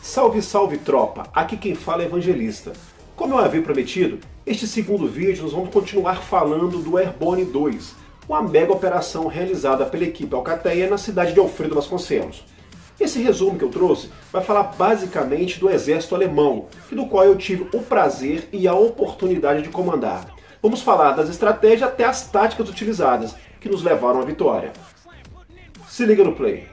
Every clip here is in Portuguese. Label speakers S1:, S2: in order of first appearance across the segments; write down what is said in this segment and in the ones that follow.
S1: Salve, salve tropa! Aqui quem fala é Evangelista. Como eu havia prometido, este segundo vídeo nós vamos continuar falando do Airborne 2, uma mega operação realizada pela equipe Alcateia na cidade de Alfredo Vasconcelos. Esse resumo que eu trouxe vai falar basicamente do exército alemão, e do qual eu tive o prazer e a oportunidade de comandar. Vamos falar das estratégias até as táticas utilizadas, que nos levaram à vitória. Se liga no play!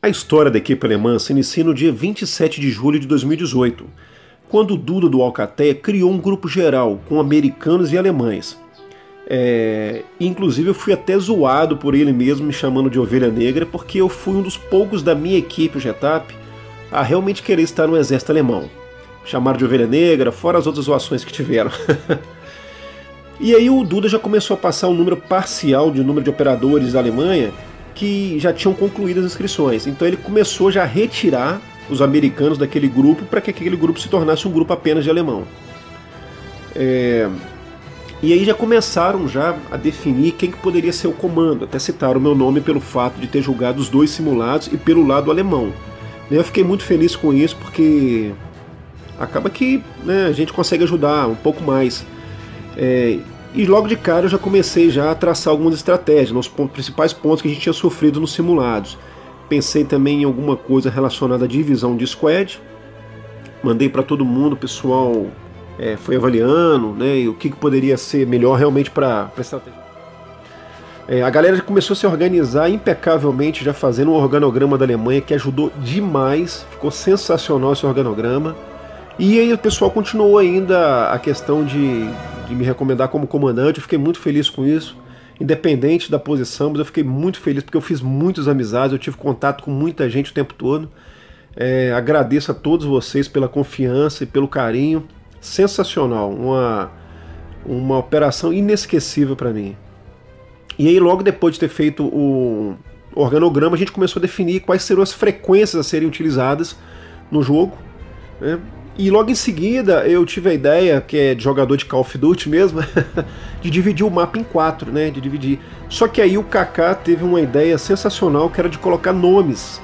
S1: A história da equipe alemã se inicia no dia 27 de julho de 2018, quando o Duda do Alcateia criou um grupo geral com americanos e alemães. Inclusive eu fui até zoado por ele mesmo, me chamando de ovelha negra, porque eu fui um dos poucos da minha equipe, o Getap, a realmente querer estar no exército alemão. Chamaram de ovelha negra, fora as outras zoações que tiveram. E aí o Duda já começou a passar um número parcial de número de operadores da Alemanha que já tinham concluído as inscrições. Então ele começou já a retirar os americanos daquele grupo para que aquele grupo se tornasse um grupo apenas de alemão. E aí já começaram já a definir quem que poderia ser o comando. Até citaram o meu nome pelo fato de ter julgado os dois simulados e pelo lado alemão. Eu fiquei muito feliz com isso porque acaba que, né, a gente consegue ajudar um pouco mais. E logo de cara eu já comecei já a traçar algumas estratégias, nos principais pontos que a gente tinha sofrido nos simulados. Pensei também em alguma coisa relacionada à divisão de squad. Mandei para todo mundo, o pessoal foi avaliando, né, e o que poderia ser melhor realmente para a estratégia. A galera já começou a se organizar impecavelmente, já fazendo um organograma da Alemanha que ajudou demais, ficou sensacional esse organograma. E aí o pessoal continuou ainda a questão de me recomendar como comandante. Eu fiquei muito feliz com isso, independente da posição, mas eu fiquei muito feliz porque eu fiz muitas amizades, eu tive contato com muita gente o tempo todo. Agradeço a todos vocês pela confiança e pelo carinho, sensacional, uma operação inesquecível para mim. E aí logo depois de ter feito o organograma, a gente começou a definir quais seriam as frequências a serem utilizadas no jogo, né? E logo em seguida eu tive a ideia, que é de jogador de Call of Duty mesmo, de dividir o mapa em 4, né? De dividir. Só que aí o Kaká teve uma ideia sensacional, que era de colocar nomes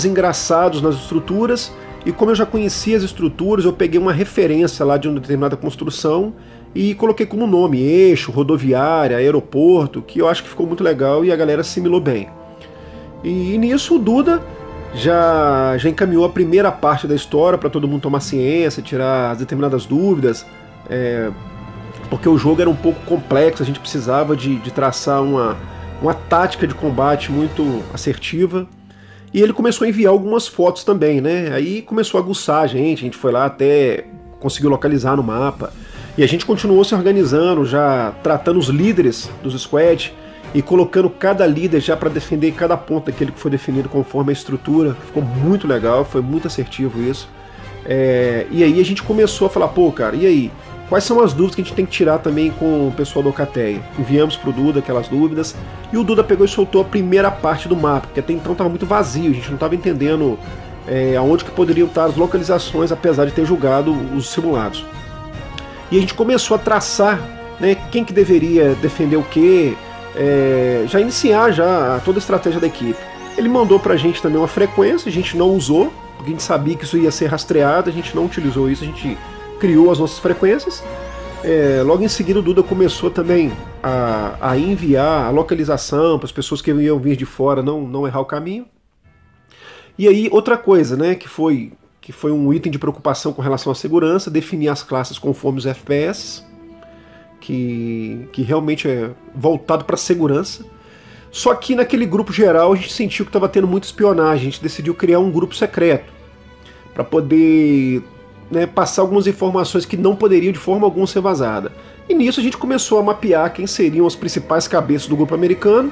S1: engraçados nas estruturas, e como eu já conhecia as estruturas, eu peguei uma referência lá de uma determinada construção e coloquei como nome, eixo, rodoviária, aeroporto, que eu acho que ficou muito legal e a galera assimilou bem. E nisso o Duda já encaminhou a primeira parte da história para todo mundo tomar ciência, tirar as determinadas dúvidas, porque o jogo era um pouco complexo, a gente precisava de traçar uma tática de combate muito assertiva. E ele começou a enviar algumas fotos também, né? Aí começou a aguçar a gente foi lá até conseguiu localizar no mapa. E a gente continuou se organizando, já tratando os líderes dos squads, e colocando cada líder já para defender cada ponto daquele que foi definido conforme a estrutura. Ficou muito legal, foi muito assertivo isso. E aí a gente começou a falar, pô cara, e aí? Quais são as dúvidas que a gente tem que tirar também com o pessoal do Alcateia? Enviamos pro Duda aquelas dúvidas, e o Duda pegou e soltou a primeira parte do mapa, porque até então estava muito vazio, a gente não estava entendendo aonde que poderiam estar as localizações, apesar de ter julgado os simulados. E a gente começou a traçar, né, quem que deveria defender o quê, já iniciar já toda a estratégia da equipe. Ele mandou pra gente também uma frequência, a gente não usou, porque a gente sabia que isso ia ser rastreado, a gente não utilizou isso, a gente criou as nossas frequências. Logo em seguida o Duda começou também a enviar a localização para as pessoas que iam vir de fora não errar o caminho. E aí, outra coisa, né, que foi um item de preocupação com relação à segurança, definir as classes conforme os FPS, que realmente é voltado para segurança. Só que naquele grupo geral a gente sentiu que estava tendo muita espionagem, a gente decidiu criar um grupo secreto para poder, né, passar algumas informações que não poderiam de forma alguma ser vazada. E nisso a gente começou a mapear quem seriam as principais cabeças do grupo americano,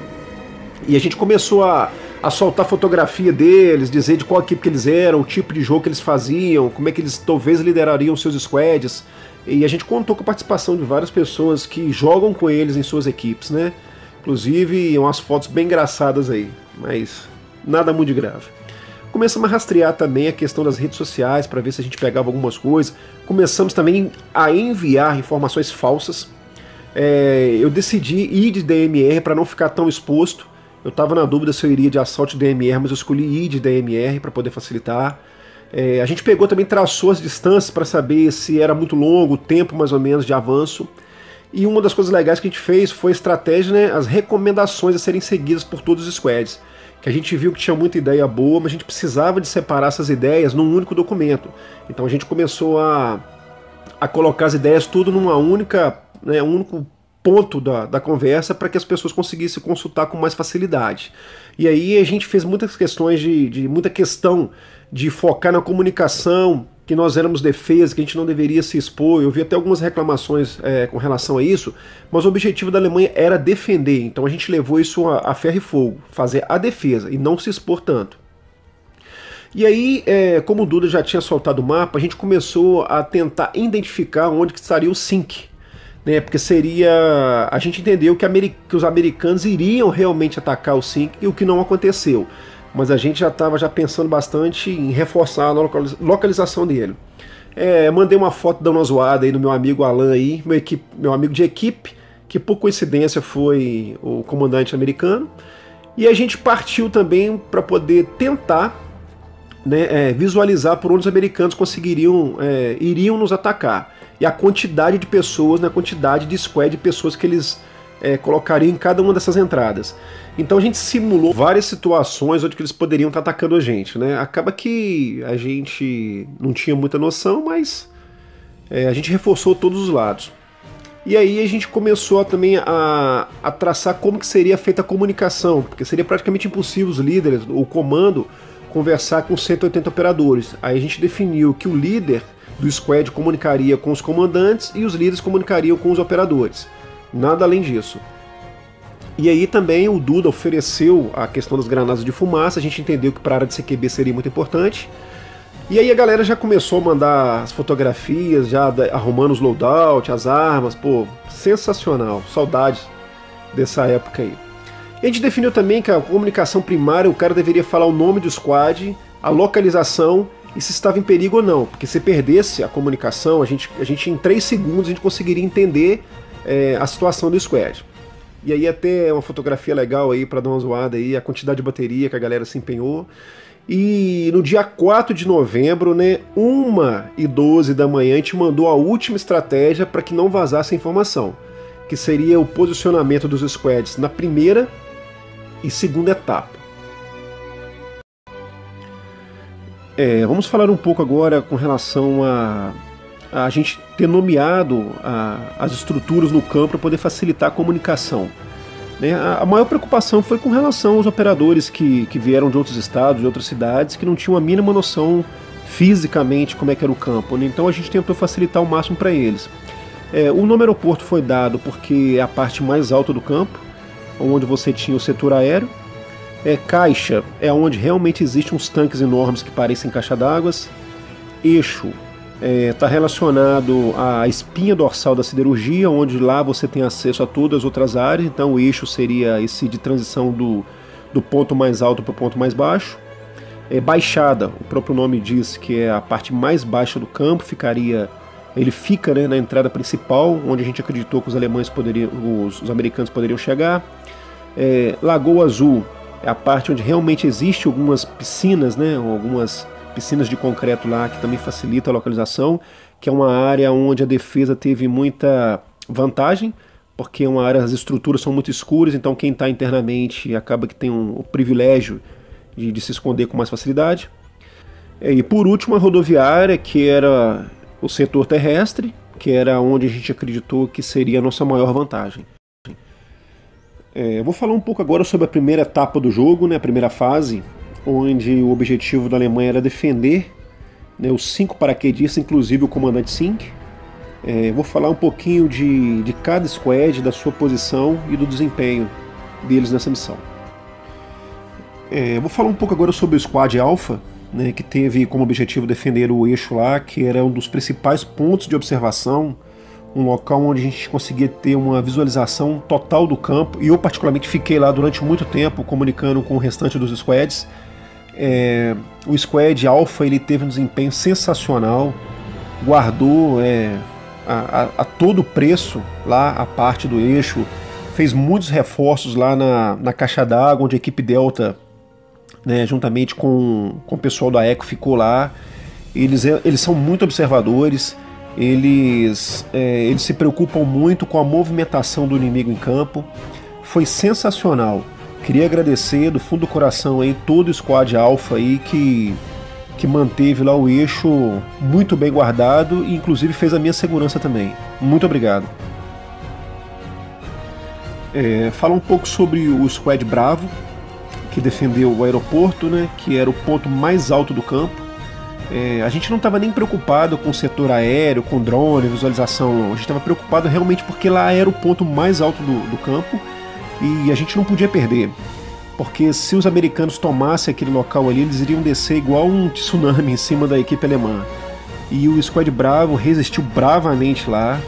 S1: e a gente começou a soltar fotografia deles, dizer de qual equipe que eles eram, o tipo de jogo que eles faziam, como é que eles talvez liderariam seus squads. E a gente contou com a participação de várias pessoas que jogam com eles em suas equipes, né? Inclusive umas fotos bem engraçadas aí, mas nada muito grave. Começamos a rastrear também a questão das redes sociais para ver se a gente pegava algumas coisas. Começamos também a enviar informações falsas. Eu decidi ir de DMR para não ficar tão exposto. Eu estava na dúvida se eu iria de Assault DMR, mas eu escolhi ir de DMR para poder facilitar. A gente pegou também, traçou as distâncias para saber se era muito longo o tempo mais ou menos de avanço. E uma das coisas legais que a gente fez foi a estratégia, né, as recomendações a serem seguidas por todos os squads. Que a gente viu que tinha muita ideia boa, mas a gente precisava de separar essas ideias num único documento. Então a gente começou a colocar as ideias tudo numa única, né, um único ponto da conversa para que as pessoas conseguissem consultar com mais facilidade. E aí a gente fez muitas questões muita questão de focar na comunicação, que nós éramos defesa, que a gente não deveria se expor. Eu vi até algumas reclamações com relação a isso, mas o objetivo da Alemanha era defender, então a gente levou isso a ferro e fogo, fazer a defesa e não se expor tanto. E aí, como o Duda já tinha soltado o mapa, a gente começou a tentar identificar onde que estaria o SYNC, né, porque a gente entendeu que os americanos iriam realmente atacar o SYNC, e o que não aconteceu. Mas a gente já estava pensando bastante em reforçar a localização dele. Mandei uma foto dando uma zoada aí no meu amigo Alan aí, meu amigo de equipe, que por coincidência foi o comandante americano. E a gente partiu também para poder tentar, né, visualizar por onde os americanos iriam nos atacar. E a quantidade de pessoas, né, a quantidade de squad de pessoas que eles colocariam em cada uma dessas entradas. Então a gente simulou várias situações onde que eles poderiam estar atacando a gente, né? Acaba que a gente não tinha muita noção, mas a gente reforçou todos os lados. E aí a gente começou também a traçar como que seria feita a comunicação, porque seria praticamente impossível os líderes, o comando, conversar com 180 operadores. Aí a gente definiu que o líder do squad comunicaria com os comandantes e os líderes comunicariam com os operadores. Nada além disso. E aí também o Duda ofereceu a questão das granadas de fumaça, a gente entendeu que para a área de CQB seria muito importante. E aí a galera já começou a mandar as fotografias, já arrumando os loadout, as armas, pô, sensacional, saudades dessa época aí. E a gente definiu também que a comunicação primária, o cara deveria falar o nome do squad, a localização e se estava em perigo ou não, porque se perdesse a comunicação, a gente em 3 segundos a gente conseguiria entender a situação do squad. E aí até uma fotografia legal aí para dar uma zoada aí, a quantidade de bateria que a galera se empenhou. E no dia 4 de novembro, né, 1h12 da manhã, a gente mandou a última estratégia para que não vazasse a informação, que seria o posicionamento dos squads na primeira e segunda etapa. Vamos falar um pouco agora com relação a gente ter nomeado as estruturas no campo para poder facilitar a comunicação. A maior preocupação foi com relação aos operadores que vieram de outros estados, de outras cidades, que não tinham a mínima noção fisicamente como é que era o campo, né? Então a gente tentou facilitar o máximo para eles. O nome aeroporto foi dado porque é a parte mais alta do campo, onde você tinha o setor aéreo. Caixa é onde realmente existem uns tanques enormes que parecem caixa d'água. Eixo está relacionado à espinha dorsal da siderurgia, onde lá você tem acesso a todas as outras áreas. Então o eixo seria esse de transição do ponto mais alto para o ponto mais baixo. Baixada, o próprio nome diz que é a parte mais baixa do campo, ele fica, né, na entrada principal, onde a gente acreditou que os americanos poderiam chegar. Lagoa Azul é a parte onde realmente existe algumas piscinas, né, algumas piscinas de concreto lá, que também facilita a localização, que é uma área onde a defesa teve muita vantagem, porque as estruturas são muito escuras, então quem está internamente acaba que tem o privilégio de se esconder com mais facilidade. E por último a rodoviária, que era o setor terrestre, que era onde a gente acreditou que seria a nossa maior vantagem. Eu vou falar um pouco agora sobre a primeira etapa do jogo, né, a primeira fase, onde o objetivo da Alemanha era defender, né, os 5 paraquedistas, inclusive o comandante Sink. Vou falar um pouquinho de cada squad, da sua posição e do desempenho deles nessa missão. Vou falar um pouco agora sobre o Squad Alpha, né, que teve como objetivo defender o eixo lá, que era um dos principais pontos de observação, um local onde a gente conseguia ter uma visualização total do campo, e eu particularmente fiquei lá durante muito tempo comunicando com o restante dos squads. O Squad Alpha ele teve um desempenho sensacional, guardou a todo preço lá a parte do eixo, fez muitos reforços lá na caixa d'água, onde a equipe Delta, né, juntamente com o pessoal da ECO ficou lá. Eles são muito observadores, eles se preocupam muito com a movimentação do inimigo em campo. Foi sensacional. Queria agradecer do fundo do coração aí todo o Squad Alpha aí que manteve lá o eixo muito bem guardado e inclusive fez a minha segurança também. Muito obrigado. Falar um pouco sobre o Squad Bravo, que defendeu o aeroporto, né, que era o ponto mais alto do campo. A gente não estava nem preocupado com o setor aéreo, com drone, visualização, a gente estava preocupado realmente porque lá era o ponto mais alto do campo e a gente não podia perder, porque se os americanos tomassem aquele local ali, eles iriam descer igual um tsunami em cima da equipe alemã. E o Squad Bravo resistiu bravamente lá,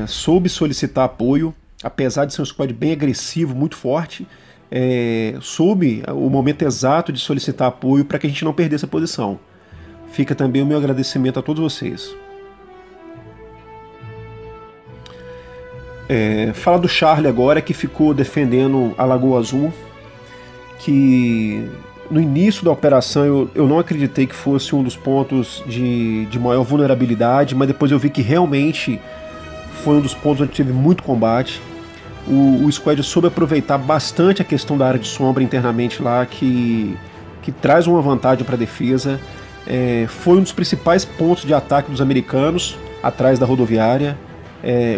S1: soube solicitar apoio, apesar de ser um squad bem agressivo, muito forte. Soube o momento exato de solicitar apoio para que a gente não perdesse a posição. Fica também o meu agradecimento a todos vocês. Fala do Charlie agora, que ficou defendendo a Lagoa Azul, que no início da operação eu não acreditei que fosse um dos pontos de maior vulnerabilidade, mas depois eu vi que realmente foi um dos pontos onde teve muito combate. O squad soube aproveitar bastante a questão da área de sombra internamente lá, que traz uma vantagem para a defesa. Foi um dos principais pontos de ataque dos americanos, atrás da rodoviária.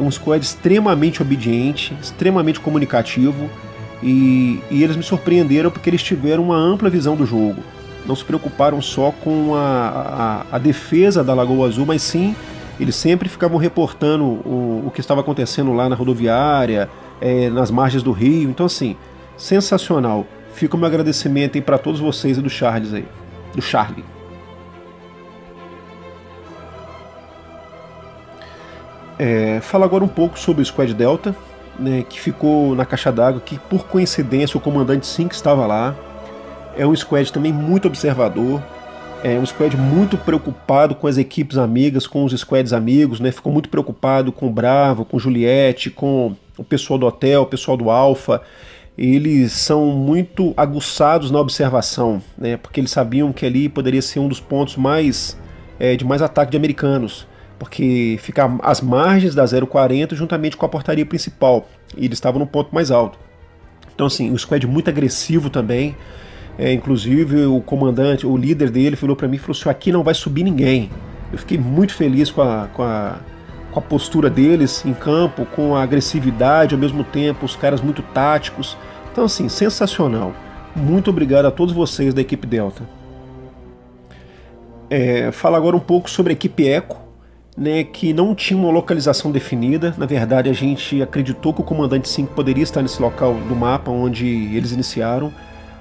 S1: Um squad extremamente obediente, extremamente comunicativo, e eles me surpreenderam porque eles tiveram uma ampla visão do jogo. Não se preocuparam só com a defesa da Lagoa Azul, mas sim, eles sempre ficavam reportando o que estava acontecendo lá na rodoviária, nas margens do rio. Então assim, sensacional. Fica o meu agradecimento aí para todos vocês e do Charles aí, do Charlie. Fala agora um pouco sobre o Squad Delta, né, que ficou na caixa d'água, que por coincidência o comandante Sink estava lá. É um squad também muito observador, um squad muito preocupado com as equipes amigas, com os squads amigos, né, ficou muito preocupado com o Bravo, com Juliette, com o pessoal do hotel, o pessoal do Alpha. Eles são muito aguçados na observação, né, porque eles sabiam que ali poderia ser um dos pontos de mais ataque de americanos, porque fica às margens da 040 juntamente com a portaria principal, e eles estavam no ponto mais alto. Então assim, o squad muito agressivo também, inclusive o comandante, o líder dele falou para mim, falou assim, aqui não vai subir ninguém. Eu fiquei muito feliz com a postura deles em campo, com a agressividade, ao mesmo tempo os caras muito táticos. Então assim, sensacional. Muito obrigado a todos vocês da equipe Delta. Fala agora um pouco sobre a equipe Eco, né, que não tinha uma localização definida. Na verdade a gente acreditou que o comandante Sink poderia estar nesse local do mapa onde eles iniciaram,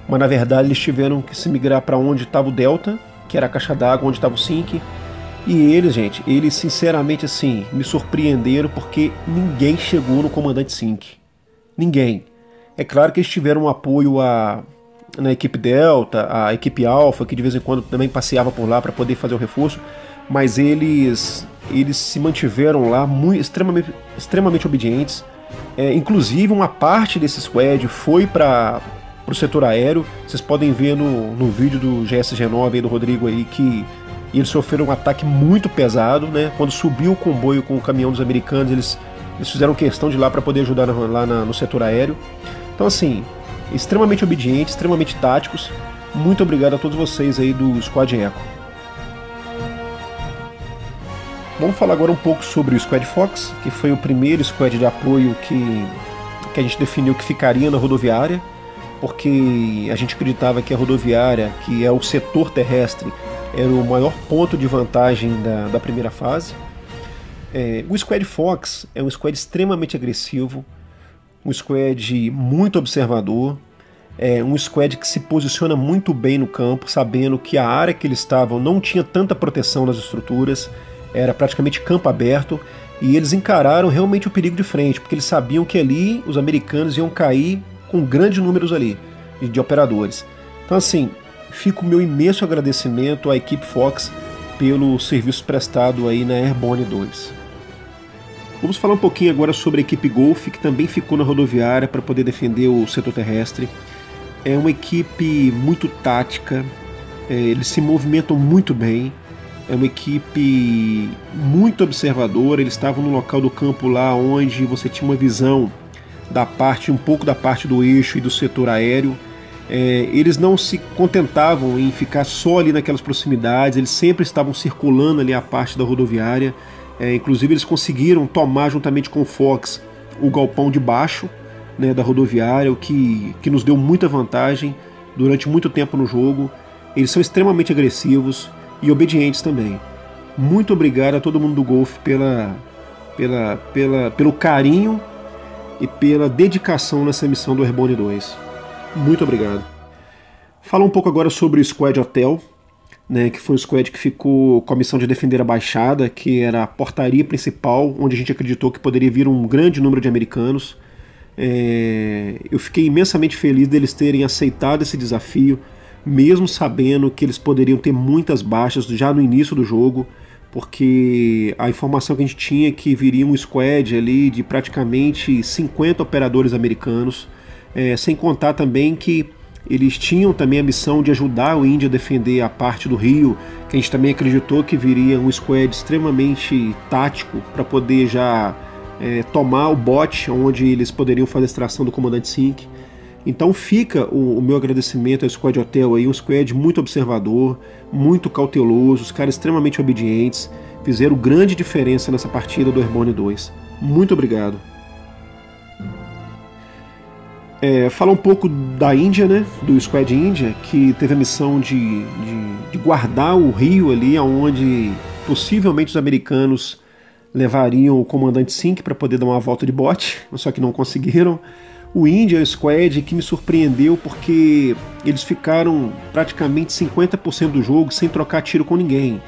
S1: mas na verdade eles tiveram que se migrar para onde estava o Delta, que era a caixa d'água onde estava o Sink. E eles sinceramente assim, me surpreenderam, porque ninguém chegou no comandante Sink. Ninguém. É claro que eles tiveram um apoio na equipe Delta, a equipe Alpha, que de vez em quando também passeava por lá para poder fazer o reforço, mas eles se mantiveram lá extremamente obedientes. Inclusive uma parte desse squad foi para o setor aéreo. Vocês podem ver no vídeo do GSG9 aí, do Rodrigo aí, que eles sofreram um ataque muito pesado, né? Quando subiu o comboio com o caminhão dos americanos, eles fizeram questão de ir lá para poder ajudar lá no setor aéreo. Então assim, extremamente obedientes, extremamente táticos. Muito obrigado a todos vocês aí do Squad Echo. Vamos falar agora um pouco sobre o Squad Fox, que foi o primeiro squad de apoio que a gente definiu que ficaria na rodoviária, porque a gente acreditava que a rodoviária, que é o setor terrestre, era o maior ponto de vantagem da primeira fase. O Squad Fox é um squad extremamente agressivo, um squad muito observador, um squad que se posiciona muito bem no campo, sabendo que a área que eles estavam não tinha tanta proteção nas estruturas, era praticamente campo aberto, e eles encararam realmente o perigo de frente, porque eles sabiam que ali os americanos iam cair com grandes números ali de operadores. Então assim, fica o meu imenso agradecimento à equipe Fox pelo serviço prestado aí na Airborne 2. Vamos falar um pouquinho agora sobre a equipe Golf, que também ficou na rodoviária para poder defender o setor terrestre. É uma equipe muito tática, eles se movimentam muito bem, é uma equipe muito observadora. Eles estavam no local do campo lá onde você tinha uma visão um pouco da parte do eixo e do setor aéreo. Eles não se contentavam em ficar só ali naquelas proximidades, eles sempre estavam circulando ali a parte da rodoviária. Inclusive eles conseguiram tomar juntamente com o Fox o galpão de baixo, né, da rodoviária, o que nos deu muita vantagem durante muito tempo no jogo. Eles são extremamente agressivos e obedientes também. Muito obrigado a todo mundo do Golf pelo carinho e pela dedicação nessa missão do Airborne 2. Muito obrigado. Falar um pouco agora sobre o Squad Hotel, né, que foi um squad que ficou com a missão de defender a Baixada, que era a portaria principal, onde a gente acreditou que poderia vir um grande número de americanos. Eu fiquei imensamente feliz deles terem aceitado esse desafio, mesmo sabendo que eles poderiam ter muitas baixas já no início do jogo, porque a informação que a gente tinha é que viria um squad ali de praticamente 50 operadores americanos, sem contar também que eles tinham também a missão de ajudar o Indy a defender a parte do Rio, que a gente também acreditou que viria um squad extremamente tático para poder já tomar o bote onde eles poderiam fazer a extração do comandante Sink. Então fica o meu agradecimento ao Squad Hotel aí, um squad muito observador, muito cauteloso, os caras extremamente obedientes, fizeram grande diferença nessa partida do Airborne 2. Muito obrigado. Falar um pouco da Índia, né, do Squad Índia, que teve a missão de guardar o rio ali, onde possivelmente os americanos levariam o comandante Sink para poder dar uma volta de bote, só que não conseguiram. O Índia é o squad que me surpreendeu porque eles ficaram praticamente 50% do jogo sem trocar tiro com ninguém.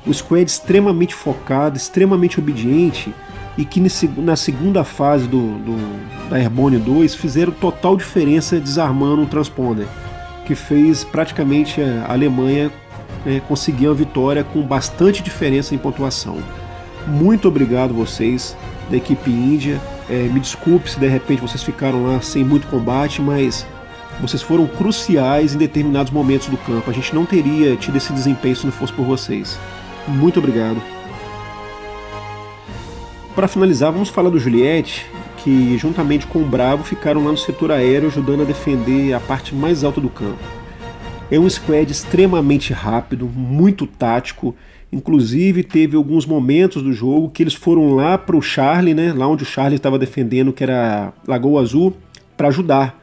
S1: O squad extremamente focado, extremamente obediente, e que na segunda fase da Airborne 2 fizeram total diferença desarmando um transponder, que fez praticamente a Alemanha conseguir uma vitória com bastante diferença em pontuação. Muito obrigado vocês da equipe Índia. Me desculpe se de repente vocês ficaram lá sem muito combate, mas vocês foram cruciais em determinados momentos do campo. A gente não teria tido esse desempenho se não fosse por vocês. Muito obrigado. Para finalizar, vamos falar do Juliette, que juntamente com o Bravo ficaram lá no setor aéreo ajudando a defender a parte mais alta do campo. É um squad extremamente rápido, muito tático. Inclusive teve alguns momentos do jogo que eles foram lá para o Charlie, né, lá onde o Charlie estava defendendo, que era Lagoa Azul, para ajudar.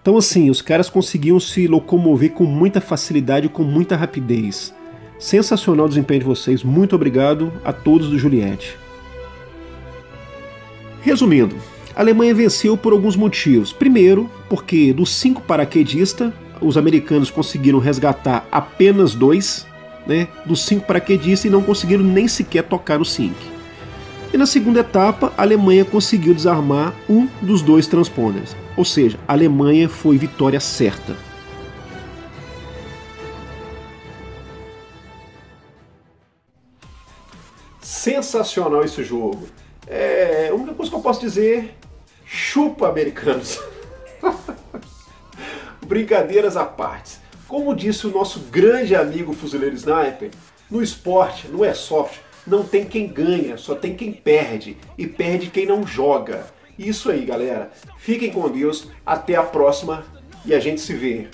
S1: Então assim, os caras conseguiam se locomover com muita facilidade e com muita rapidez. Sensacional o desempenho de vocês, muito obrigado a todos do Juliette. Resumindo, a Alemanha venceu por alguns motivos. Primeiro, porque dos 5 paraquedistas, os americanos conseguiram resgatar apenas 2, né, dos 5 paraquedistas, e não conseguiram nem sequer tocar no Sink. E na segunda etapa, a Alemanha conseguiu desarmar um dos 2 transponders. Ou seja, a Alemanha foi vitória certa. Sensacional esse jogo. A única coisa que eu posso dizer, chupa americanos. Brincadeiras à parte. Como disse o nosso grande amigo fuzileiro Sniper, no esporte, no airsoft, não tem quem ganha, só tem quem perde. E perde quem não joga. Isso aí, galera. Fiquem com Deus, até a próxima e a gente se vê.